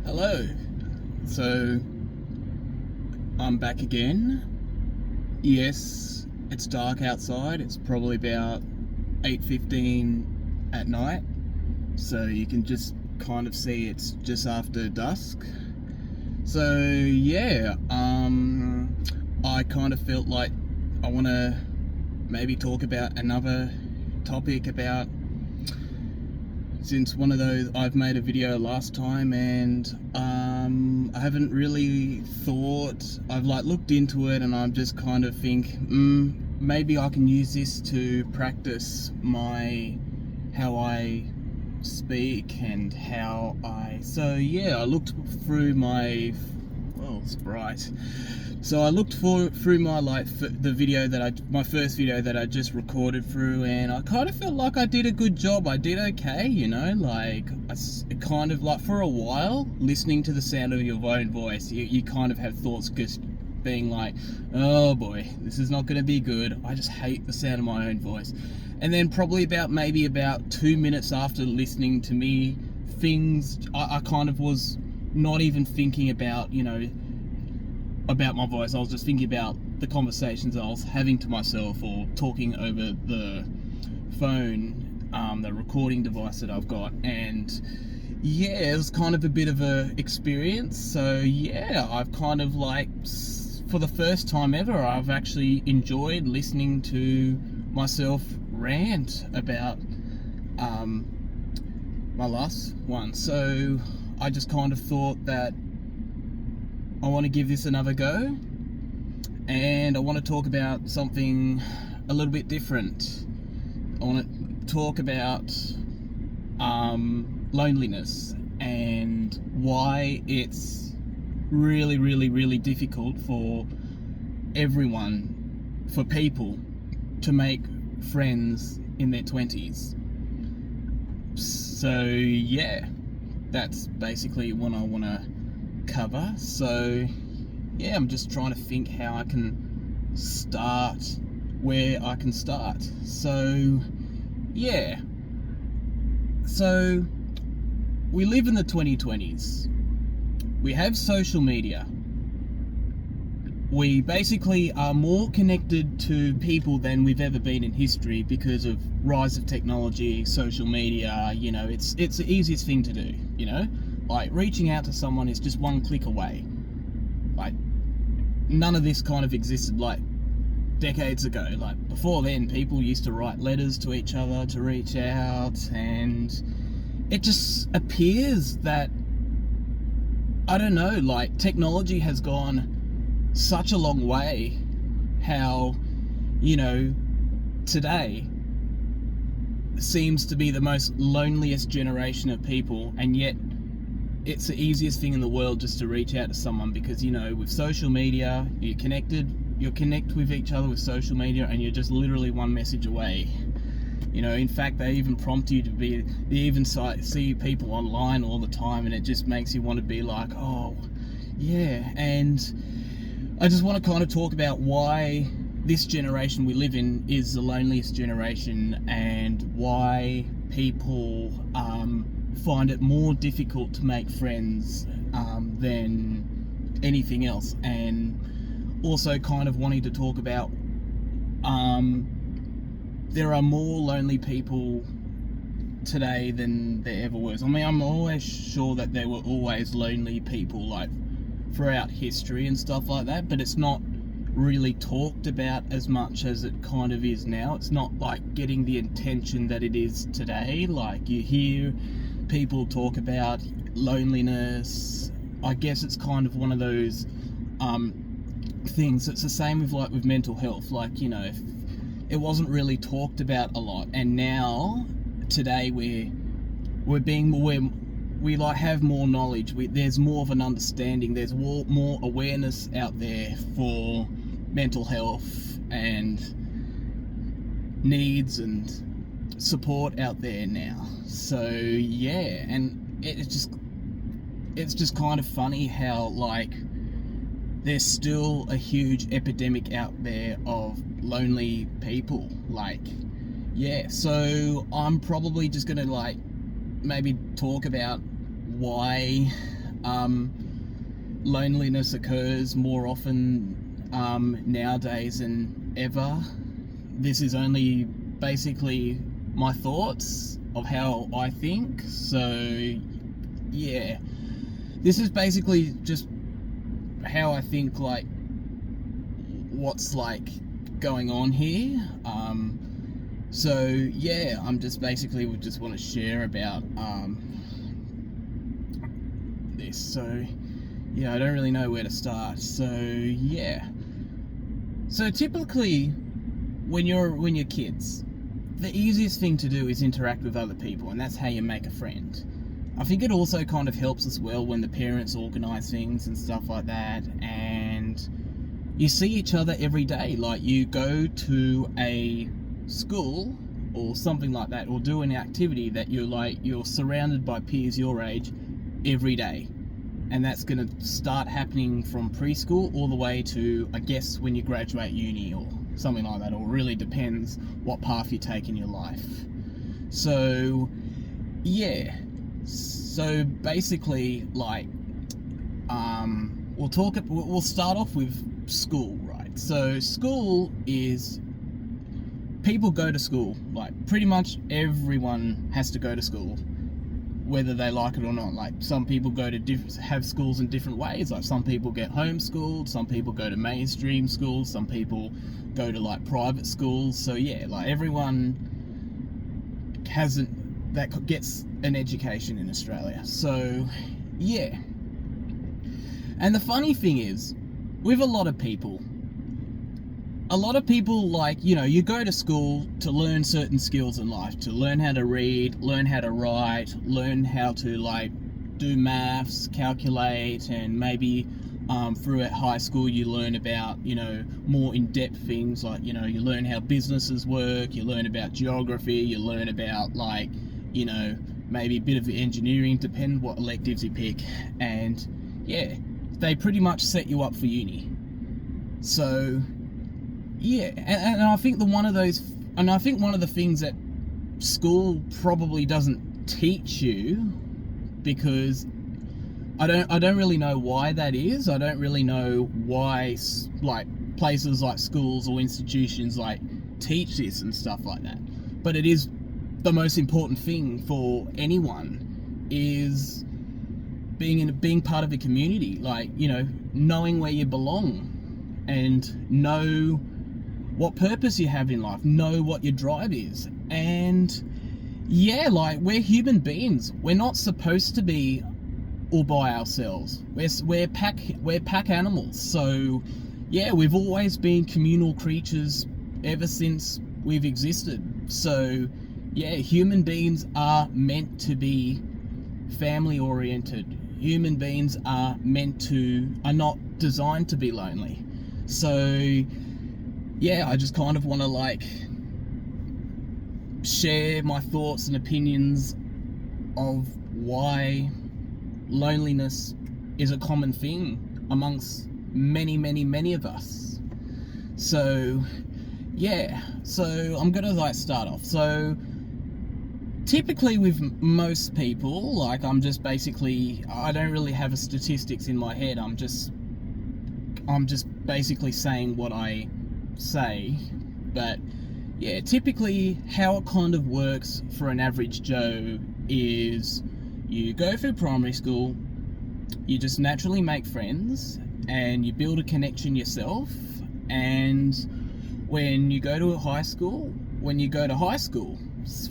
Hello. So I'm back again. Yes, it's dark outside. It's probably about 8:15 at night. So you can just kind of see it's just after dusk. So yeah, I kind of felt like I want to maybe talk about another topic about, since one of those, I've made a video last time and I haven't really thought, I've like looked into it and I'm just kind of think maybe I can use this to practice how I speak and so yeah, I looked through my, well, it's bright. So I looked through my the video my first video that I just recorded through, and I kind of felt like I did a good job. I did okay, like it kind of like, for a while, listening to the sound of your own voice, you kind of have thoughts just being like, oh boy, this is not going to be good. I just hate the sound of my own voice. And then probably maybe about 2 minutes after listening to me, I kind of was not even thinking about, about my voice. I was just thinking about the conversations I was having to myself or talking over the phone, the recording device that I've got. And yeah, it was kind of a bit of a experience. So yeah, I've kind of like, for the first time ever, I've actually enjoyed listening to myself rant about my last one. So I just kind of thought that I want to give this another go, and I want to talk about something a little bit different. I want to talk about loneliness and why it's really, really, really difficult for people to make friends in their 20s. So yeah, that's basically what I want to cover. So yeah, I'm just trying to think how I can start, where I can start. So yeah, so we live in the 2020s. We have social media. We basically are more connected to people than we've ever been in history because of rise of technology, social media. It's the easiest thing to do, like reaching out to someone is just one click away. Like, none of this kind of existed like decades ago. Like, before then, people used to write letters to each other to reach out, and it just appears that, I don't know, like, technology has gone such a long way, how, today seems to be the most loneliest generation of people, and yet it's the easiest thing in the world just to reach out to someone, because with social media, you connect with each other with social media, and you're just literally one message away. In fact, they even prompt you they even see people online all the time, and it just makes you want to be like, oh yeah. And I just want to kind of talk about why this generation we live in is the loneliest generation, and why people find it more difficult to make friends than anything else. And also kind of wanting to talk about there are more lonely people today than there ever was. I mean, I'm always sure that there were always lonely people, like, throughout history and stuff like that, but it's not really talked about as much as it kind of is now. It's not like getting the attention that it is today. Like, you hear people talk about loneliness. I guess it's kind of one of those things. It's the same with mental health. Like, if it wasn't really talked about a lot, and now today we have more knowledge. There's more of an understanding. There's more awareness out there for mental health and needs and support out there now. So yeah, and it's just kind of funny how, like, there's still a huge epidemic out there of lonely people. Like, yeah, so I'm probably just gonna, like, maybe talk about why Loneliness occurs more often nowadays than ever. This is only basically my thoughts of how I think. So yeah, this is basically just how I think, like what's like going on here. So yeah, I'm just basically would just want to share about this. So yeah, I don't really know where to start. So yeah, so typically when you're kids, the easiest thing to do is interact with other people, and that's how you make a friend. I think it also kind of helps as well when the parents organise things and stuff like that, and you see each other every day. Like, you go to a school or something like that, or do an activity that you're surrounded by peers your age every day. And that's going to start happening from preschool all the way to, I guess, when you graduate uni or something like that. Or really depends what path you take in your life. So yeah, so basically, like, we'll start off with school, right? So school is, people go to school. Like, pretty much everyone has to go to school, whether they like it or not. Like, some people go to have schools in different ways. Like, some people get homeschooled, some people go to mainstream schools, some people go to like private schools. So yeah, like, everyone gets an education in Australia. So yeah, and the funny thing is, with a lot of people, like, you know, you go to school to learn certain skills in life, to learn how to read, learn how to write, learn how to, like, do maths, calculate, and maybe through at high school you learn about, you know, more in-depth things, like, you know, you learn how businesses work, you learn about geography, you learn about, like, you know, maybe a bit of engineering, depend what electives you pick, and yeah, they pretty much set you up for uni. So yeah, and I think one of the things that school probably doesn't teach you, because I don't really know why that is. I don't really know why, like, places like schools or institutions like teach this and stuff like that. But it is the most important thing for anyone, is being part of a community. Like, you know, knowing where you belong, and know what purpose you have in life, know what your drive is. And yeah, like, we're human beings. We're not supposed to be all by ourselves. We're pack animals. So yeah, we've always been communal creatures ever since we've existed. So yeah, human beings are meant to be family oriented. Human beings are not designed to be lonely. So yeah, I just kind of want to, like, share my thoughts and opinions of why loneliness is a common thing amongst many of us. So yeah, so I'm gonna, like, start off. So typically with most people, like, I don't really have a statistics in my head. I'm just basically saying what I say. But yeah, typically how it kind of works for an average Joe is, you go through primary school, you just naturally make friends, and you build a connection yourself. And when you go to high school,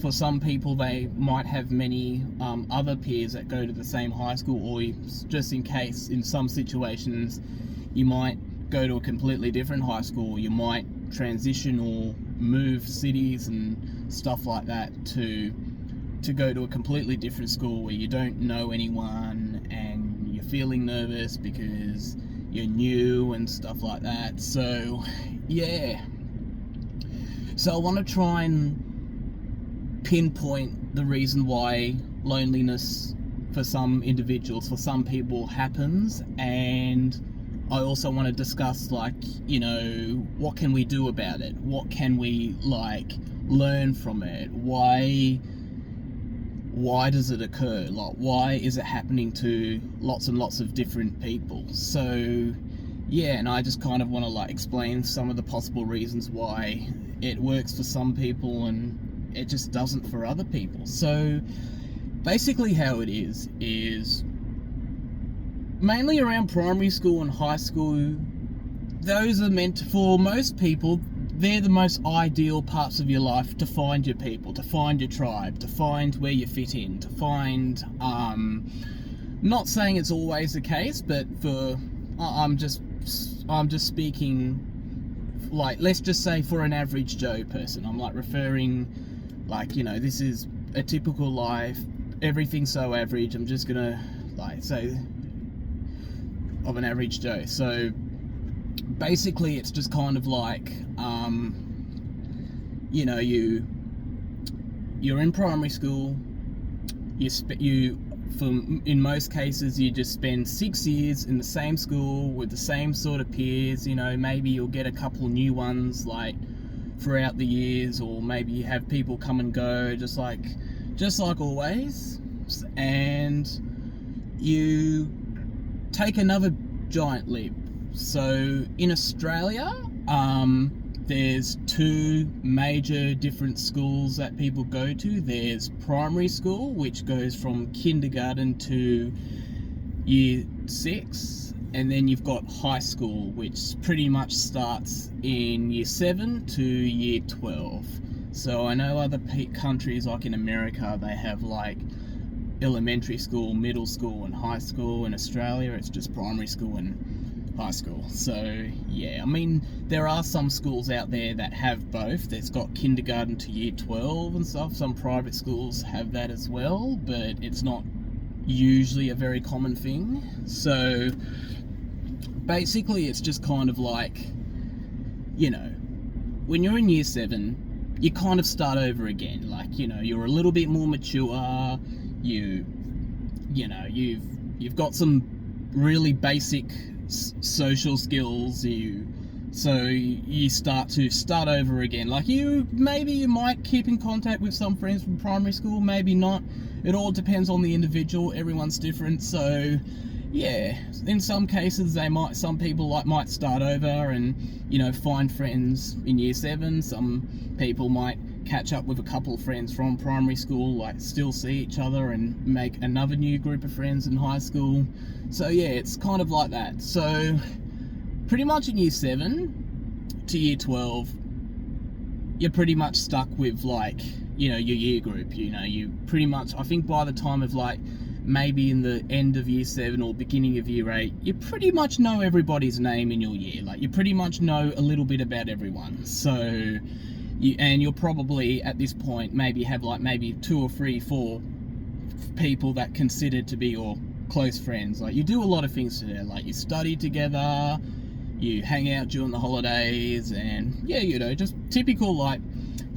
for some people they might have many other peers that go to the same high school, or just in case, in some situations, you might go to a completely different high school. You might transition or move cities and stuff like that to go to a completely different school where you don't know anyone and you're feeling nervous because you're new and stuff like that. So yeah, so I want to try and pinpoint the reason why loneliness for some individuals, for some people, happens. And I also want to discuss, like, you know, what can we do about it? What can we, like, learn from it? Why why does it occur? Like, why is it happening to lots and lots of different people? So yeah, and I just kind of want to like explain some of the possible reasons why it works for some people and it just doesn't for other people. So basically how it is mainly around primary school and high school, those are meant to, for most people, they're the most ideal parts of your life to find your people, to find your tribe, to find where you fit in, to find, not saying it's always the case, but I'm just speaking, like, let's just say for an average Joe person, I'm like referring, like, you know, this is a typical life, everything's so average, I'm just gonna, like, say, of an average Joe. So basically it's just kind of like, you know, you're in primary school, in most cases you just spend 6 years in the same school with the same sort of peers. You know, maybe you'll get a couple new ones like throughout the years, or maybe you have people come and go just like always, and you take another giant leap. So in Australia, there's 2 major different schools that people go to. There's primary school, which goes from kindergarten to year 6, and then you've got high school, which pretty much starts in year 7 to year 12. So I know other countries, like in America, they have like elementary school, middle school and high school. In Australia it's just primary school and high school. So yeah, I mean, there are some schools out there that have both. There's got kindergarten to year 12 and stuff. Some private schools have that as well, but it's not usually a very common thing. So basically it's just kind of like, you know, when you're in year 7, you kind of start over again. Like, you know, you're a little bit more mature, you know, you've got some really basic social skills, so you start over again. Like, you might keep in contact with some friends from primary school, maybe not. It all depends on the individual. Everyone's different. So yeah, in some cases some people might start over and, you know, find friends in year 7. Some people might catch up with a couple of friends from primary school, like still see each other and make another new group of friends in high school. So yeah, it's kind of like that. So pretty much in year 7 to year 12, you're pretty much stuck with, like, you know, your year group. You know, you pretty much, I think by the time of like maybe in the end of year 7 or beginning of year 8, you pretty much know everybody's name in your year. Like, you pretty much know a little bit about everyone. So you'll probably at this point maybe have like maybe 2 or 3, 4 people that consider to be your close friends. Like, you do a lot of things together, like you study together, you hang out during the holidays, and yeah, you know, just typical like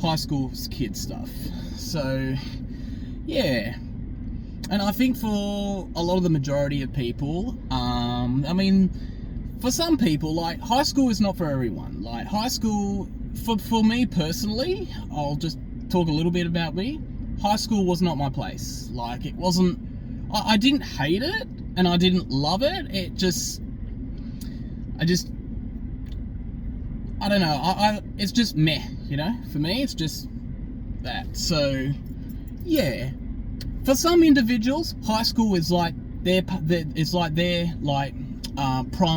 high school kid stuff. So yeah, and I think for a lot of the majority of people, I mean, for some people, like, high school is not for everyone. Like, high school, for me personally, I'll just talk a little bit about me. High school was not my place. Like, it wasn't, I didn't hate it and I didn't love it. I don't know, it's just meh, you know? For me, it's just that. So yeah, for some individuals, high school is like their prime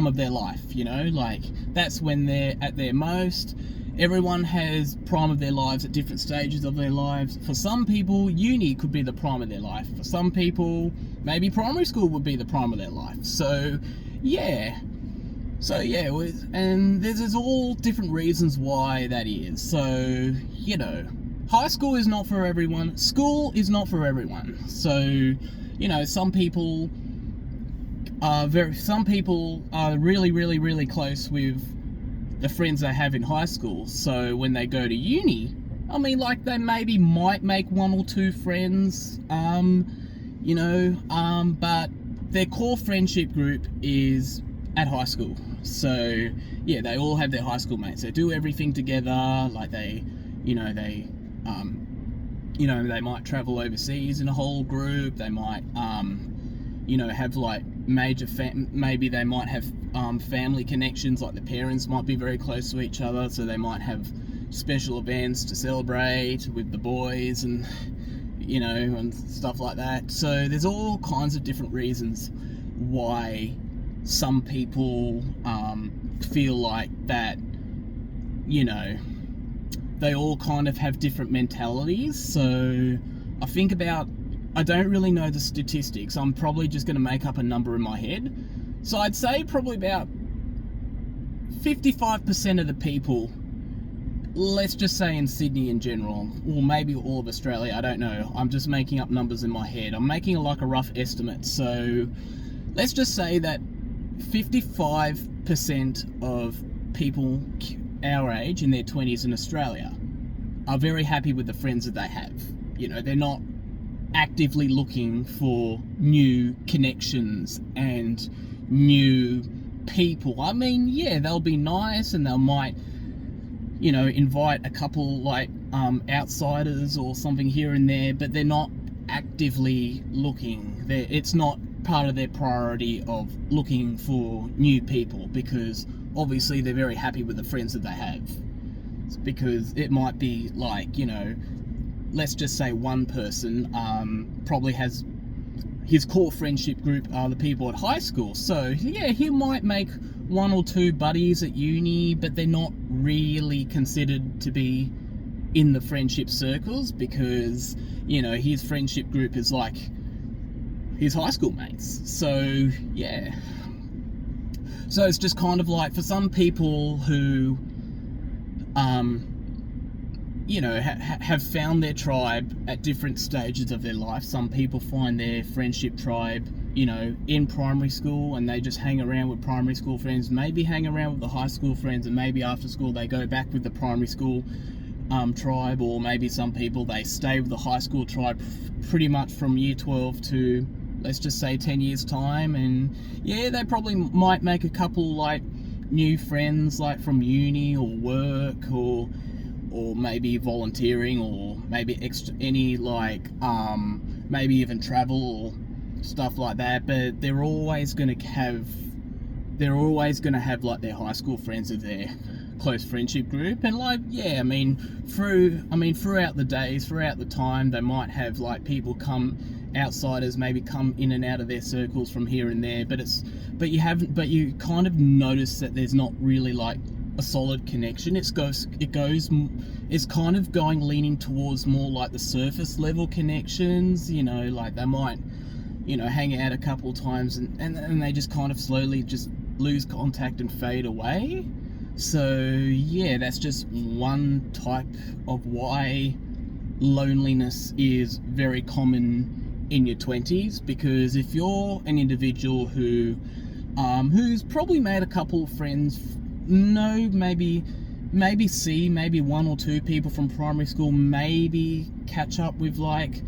of their life, you know? Like, that's when they're at their most. Everyone has prime of their lives at different stages of their lives. For some people, uni could be the prime of their life. For some people, maybe primary school would be the prime of their life. So yeah, and there's all different reasons why that is. So, you know, high school is not for everyone. School is not for everyone. So, you know, some people are really, really, really close with the friends they have in high school. So when they go to uni, I mean, like, they maybe might make 1 or 2 friends, you know, but their core friendship group is at high school. So yeah, they all have their high school mates. They do everything together. Like, they, you know, they you know, they might travel overseas in a whole group. They might, you know, have like major maybe they might have family connections, like the parents might be very close to each other, so they might have special events to celebrate with the boys and, you know, and stuff like that. So there's all kinds of different reasons why some people feel like that, you know, they all kind of have different mentalities. So I don't really know the statistics. I'm probably just going to make up a number in my head. So I'd say probably about 55% of the people, let's just say in Sydney in general, or maybe all of Australia, I don't know. I'm just making up numbers in my head. I'm making like a rough estimate. So let's just say that 55% of people our age in their 20s in Australia are very happy with the friends that they have. You know, they're not actively looking for new connections and new people. I mean, yeah, they'll be nice and they might, you know, invite a couple like outsiders or something here and there, but they're not actively looking. It's not part of their priority of looking for new people, because obviously they're very happy with the friends that they have. It's because it might be like, you know, let's just say one person probably has his core friendship group are the people at high school. So yeah, he might make one or two buddies at uni, but they're not really considered to be in the friendship circles, because, you know, his friendship group is like his high school mates. So yeah, so it's just kind of like, for some people who you know, have found their tribe at different stages of their life. Some people find their friendship tribe, you know, in primary school, and they just hang around with primary school friends, maybe hang around with the high school friends, and maybe after school they go back with the primary school tribe. Or maybe some people, they stay with the high school tribe pretty much from year 12 to, let's just say, 10 years time. And yeah, they probably might make a couple like new friends like from uni or work, or maybe volunteering, or maybe any like maybe even travel or stuff like that. But they're always going to have like their high school friends as their close friendship group. And like, yeah, I mean throughout the days, throughout the time, they might have like people outsiders maybe come in and out of their circles from here and there, but you kind of notice that there's not really like a solid connection. It's kind of leaning towards more like the surface level connections. You know, like they might, you know, hang out a couple times and they just kind of slowly just lose contact and fade away. So yeah, that's just one type of why loneliness is very common in your 20s. Because if you're an individual who's probably made a couple of friends, maybe see maybe one or two people from primary school, maybe catch up with like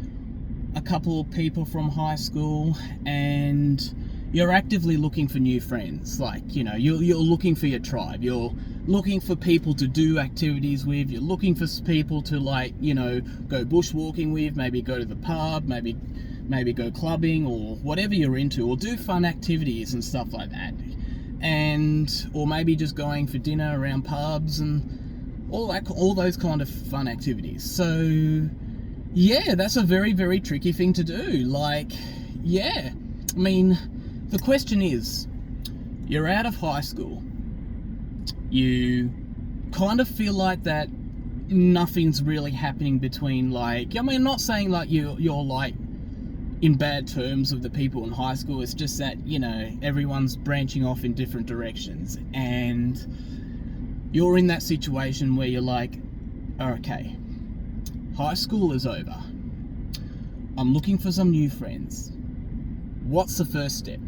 a couple of people from high school, and you're actively looking for new friends. Like, you know, you're looking for your tribe, you're looking for people to do activities with, you're looking for people to, like, you know, go bushwalking with, maybe go to the pub, maybe go clubbing or whatever you're into, or do fun activities and stuff like that. Or maybe just going for dinner around pubs and all those kind of fun activities. So yeah, that's a very, very tricky thing to do. Like, yeah, I mean, the question is, you're out of high school, you kind of feel like that nothing's really happening between, like, I mean, I'm not saying like you're like in bad terms with the people in high school. It's just that, you know, everyone's branching off in different directions, and you're in that situation where you're like, okay, high school is over, I'm looking for some new friends. What's the first step?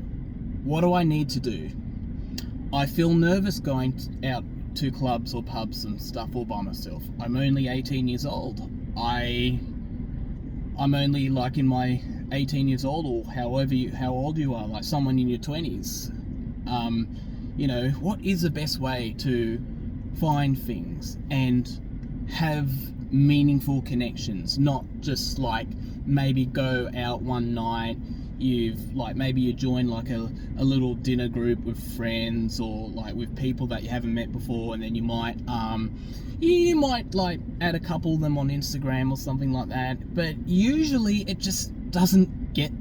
What do I need to do? I feel nervous going out to clubs or pubs and stuff all by myself. I'm only 18 years old. I'm only like in my 18 years old, or how old you are, like someone in your 20s. You know, what is the best way to find things and have meaningful connections, not just like maybe go out one night, maybe you join like a little dinner group with friends, or like with people that you haven't met before, and then you might like add a couple of them on Instagram or something like that, but usually it just doesn't get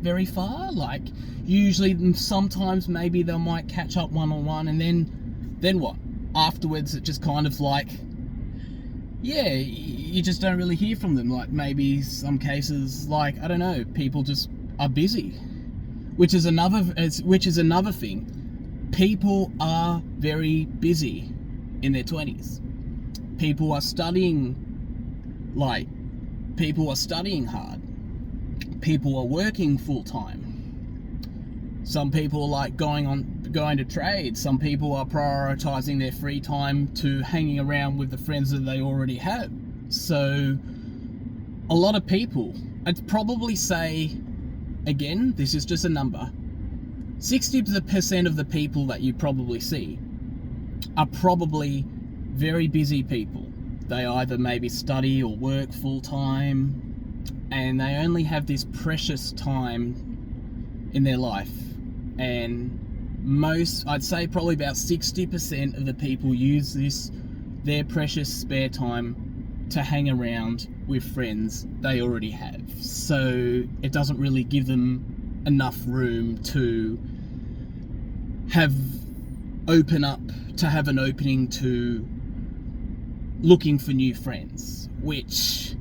very far. Like usually sometimes maybe they might catch up one-on-one, and then what? Afterwards it just kind of like, yeah, you just don't really hear from them. Like maybe some cases, like, I don't know, people just are busy, which is another thing. People are very busy in their 20s. People are studying hard. People are working full time. Some people are like going to trade. Some people are prioritizing their free time to hanging around with the friends that they already have. So a lot of people, I'd probably say, again, this is just a number, 60% of the people that you probably see are probably very busy people. They either maybe study or work full time, and they only have this precious time in their life. And I'd say probably about 60% of the people use their precious spare time to hang around with friends they already have. So it doesn't really give them enough room to have an opening to looking for new friends, which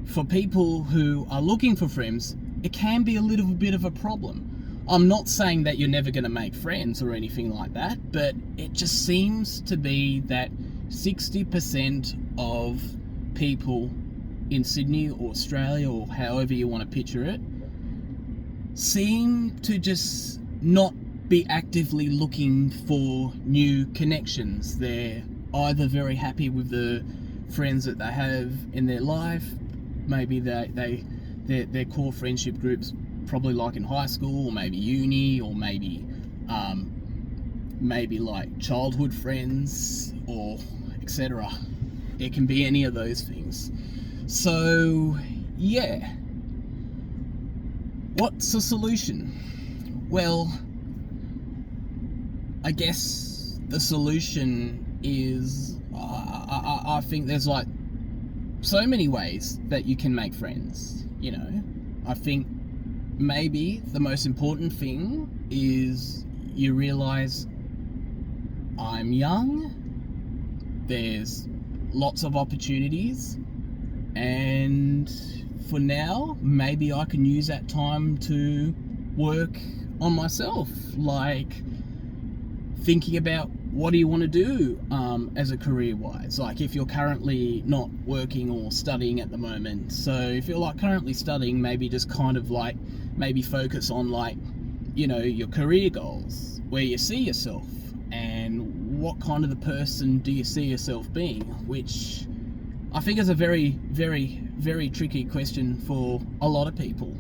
for people who are looking for friends, it can be a little bit of a problem. I'm not saying that you're never going to make friends or anything like that, but it just seems to be that 60% of people in Sydney or Australia, or however you want to picture it, seem to just not be actively looking for new connections. They're either very happy with the friends that they have in their life, maybe their core friendship groups probably like in high school, or maybe uni, or maybe like childhood friends, or etc. It can be any of those things. So yeah, what's the solution? Well, I guess the solution is, I think there's like so many ways that you can make friends, you know. I think maybe the most important thing is you realize I'm young, there's lots of opportunities, and for now, maybe I can use that time to work on myself, like thinking about what do you want to do as a career-wise. Like if you're currently not working or studying at the moment, so if you're like currently studying, maybe just kind of like maybe focus on like, you know, your career goals, where you see yourself, and what kind of the person do you see yourself being, which I think is a very, very, very tricky question for a lot of people,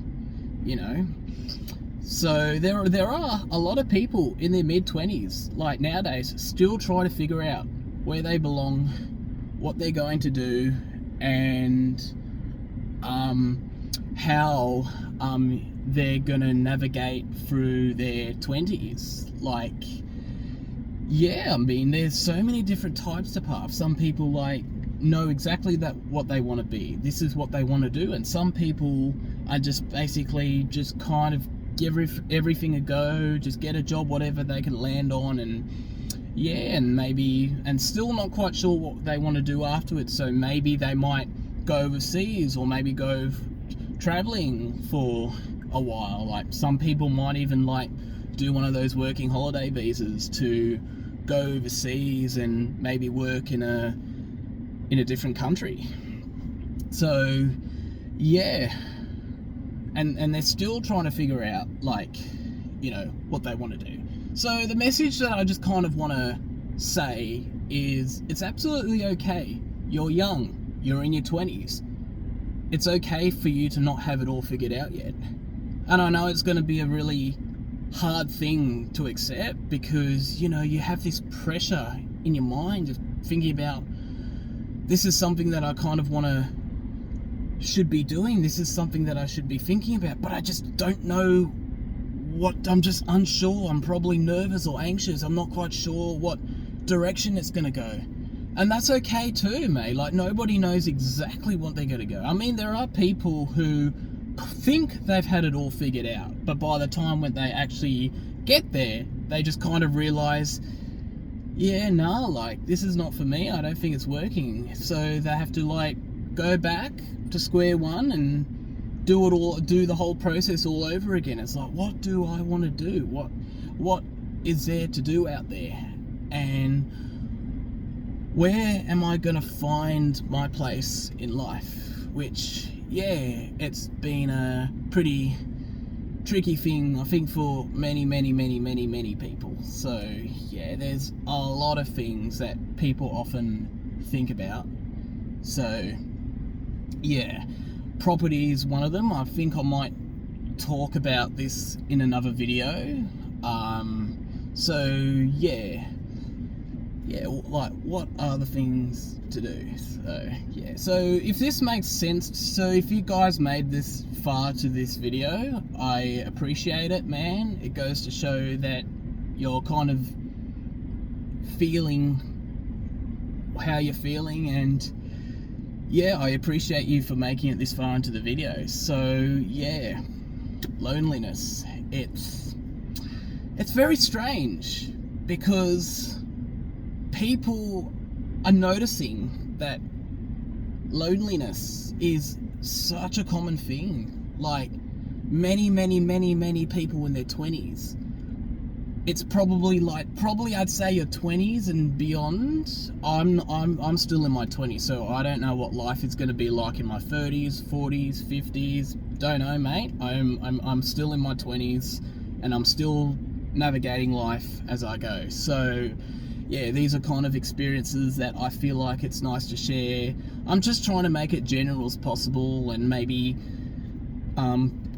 you know. So there are a lot of people in their mid-20s, like nowadays, still trying to figure out where they belong, what they're going to do, and how they're gonna navigate through their 20s. Like, yeah, I mean, there's so many different types of paths. Some people like know exactly what they want to be. This is what they want to do, and some people are just basically just kind of give everything a go, just get a job, whatever they can land on, and yeah, and still not quite sure what they want to do afterwards. So maybe they might go overseas, or maybe go traveling for a while. Like some people might even like do one of those working holiday visas to go overseas and maybe work in a different country. So yeah, and they're still trying to figure out, like, you know, what they want to do. So the message that I just kind of want to say is, it's absolutely okay. You're young, you're in your 20s. It's okay for you to not have it all figured out yet. And I know it's going to be a really hard thing to accept, because, you know, you have this pressure in your mind of thinking about, this is something that I kind of should be doing. This is something that I should be thinking about, but I just don't know what. I'm just unsure. I'm probably nervous or anxious. I'm not quite sure what direction it's going to go. And that's okay too, mate. Like, nobody knows exactly what they're going to go. I mean, there are people who think they've had it all figured out, but by the time when they actually get there, they just kind of realize, yeah, nah, like, this is not for me. I don't think it's working. So they have to, like, go back to square one and do the whole process all over again. It's like, what do I want to do? What is there to do out there? And where am I going to find my place in life? Which, yeah, it's been a pretty tricky thing, I think, for many people. So, yeah, there's a lot of things that people often think about. So, yeah, property is one of them. I think I might talk about this in another video. So, yeah, like, what are the things to do? So, yeah, so if this makes sense, so if you guys made this far to this video, I appreciate it, man. It goes to show that you're kind of feeling how you're feeling, and yeah, I appreciate you for making it this far into the video. So, yeah, loneliness, it's very strange, because people are noticing that loneliness is such a common thing. Like, many people in their 20s. It's probably I'd say your 20s and beyond. I'm still in my 20s, so I don't know what life is going to be like in my 30s, 40s, 50s. Don't know, mate. I'm still in my 20s, and I'm still navigating life as I go. So, yeah, these are kind of experiences that I feel like it's nice to share. I'm just trying to make it general as possible, and maybe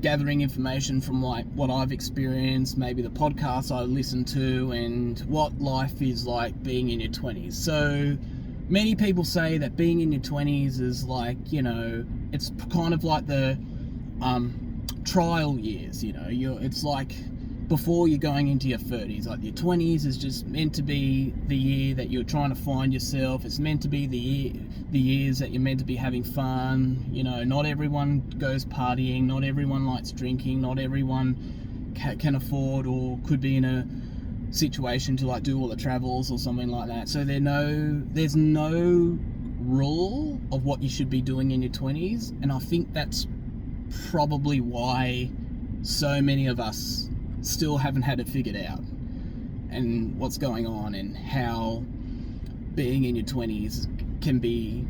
gathering information from, like, what I've experienced, maybe the podcasts I listen to, and what life is like being in your 20s. So many people say that being in your 20s is like, you know, it's kind of like the trial years, you know. It's like before you're going into your 30s. Like, your 20s is just meant to be the year that you're trying to find yourself. It's meant to be the years that you're meant to be having fun. You know, not everyone goes partying, not everyone likes drinking, not everyone can afford or could be in a situation to, like, do all the travels or something like that. So there's no rule of what you should be doing in your 20s, and I think that's probably why so many of us still haven't had it figured out, and what's going on, and how being in your 20s can be.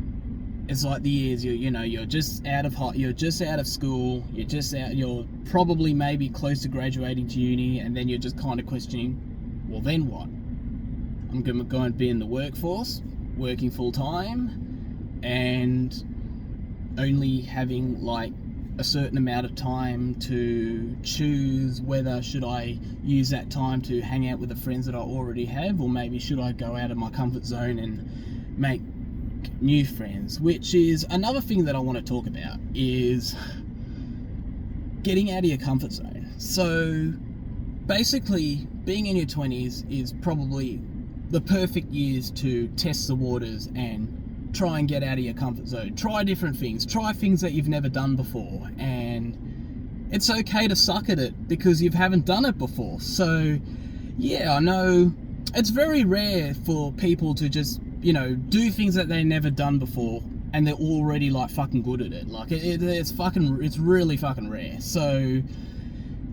It's like the years you're just out of school, you're probably maybe close to graduating to uni, and then you're just kind of questioning, well, then what? I'm going to go and be in the workforce, working full time, and only having, like, a certain amount of time to choose whether should I use that time to hang out with the friends that I already have, or maybe should I go out of my comfort zone and make new friends. Which is another thing that I want to talk about, is getting out of your comfort zone. So basically, being in your 20s is probably the perfect years to test the waters and try and get out of your comfort zone. Try different things. Try things that you've never done before. And it's okay to suck at it because you haven't done it before. So, yeah, I know it's very rare for people to just, you know, do things that they've never done before and they're already, like, fucking good at it. Like, it's really fucking rare. So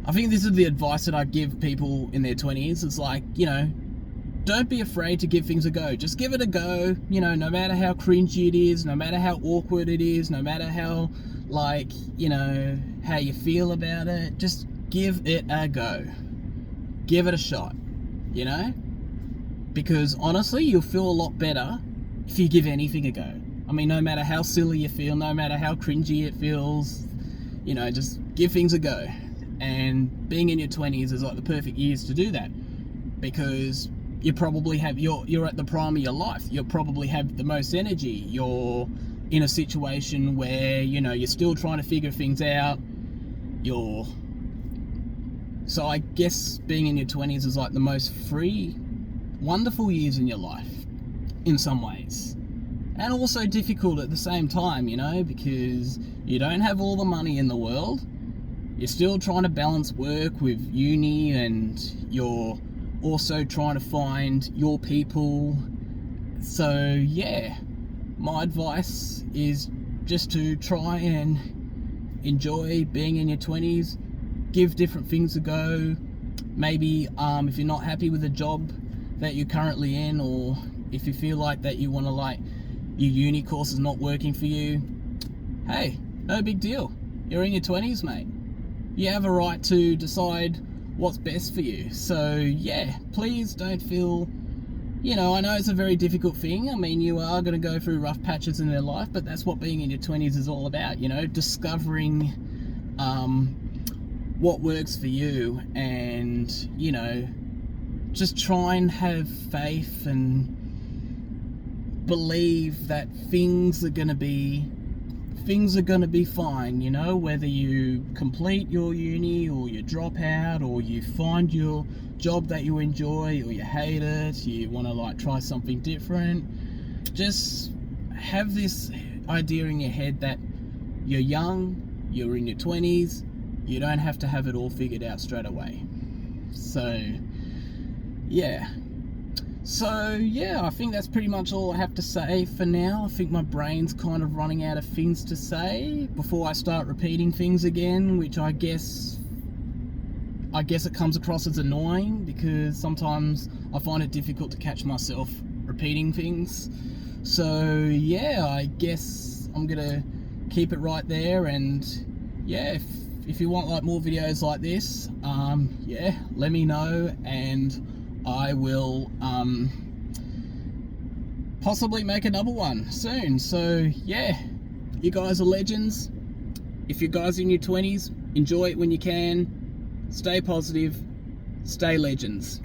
I think this is the advice that I give people in their 20s. It's like, you know, don't be afraid to give things a go. Just give it a go, you know, no matter how cringy it is, no matter how awkward it is, no matter how, like, you know, how you feel about it, just give it a go. Give it a shot, you know? Because honestly, you'll feel a lot better if you give anything a go. I mean, no matter how silly you feel, no matter how cringy it feels, you know, just give things a go. And being in your 20s is like the perfect years to do that. Because you probably have, you're at the prime of your life. You probably have the most energy. You're in a situation where, you know, you're still trying to figure things out. So I guess being in your 20s is like the most free, wonderful years in your life in some ways. And also difficult at the same time, you know, because you don't have all the money in the world. You're still trying to balance work with uni, and you're also trying to find your people. So yeah, my advice is just to try and enjoy being in your 20s. Give different things a go. Maybe if you're not happy with the job that you're currently in, or if you feel like that you want to, like, your uni course is not working for you, hey, no big deal. You're in your 20s, mate. You have a right to decide what's best for you. So yeah, please don't feel, you know, I know it's a very difficult thing. I mean, you are going to go through rough patches in their life, but that's what being in your 20s is all about, you know, discovering what works for you, and, you know, just try and have faith and believe that things are going to be fine, you know, whether you complete your uni or you drop out or you find your job that you enjoy or you hate it, you want to, like, try something different. Just have this idea in your head that you're young, you're in your 20s, you don't have to have it all figured out straight away. So yeah, I think that's pretty much all I have to say for now. I think my brain's kind of running out of things to say before I start repeating things again, which I guess it comes across as annoying, because sometimes I find it difficult to catch myself repeating things. So yeah, I guess I'm gonna keep it right there, and yeah, if you want, like, more videos like this, yeah, let me know, and I will possibly make another one soon. So yeah, you guys are legends. If you guys are in your 20s, enjoy it when you can. Stay positive, stay legends.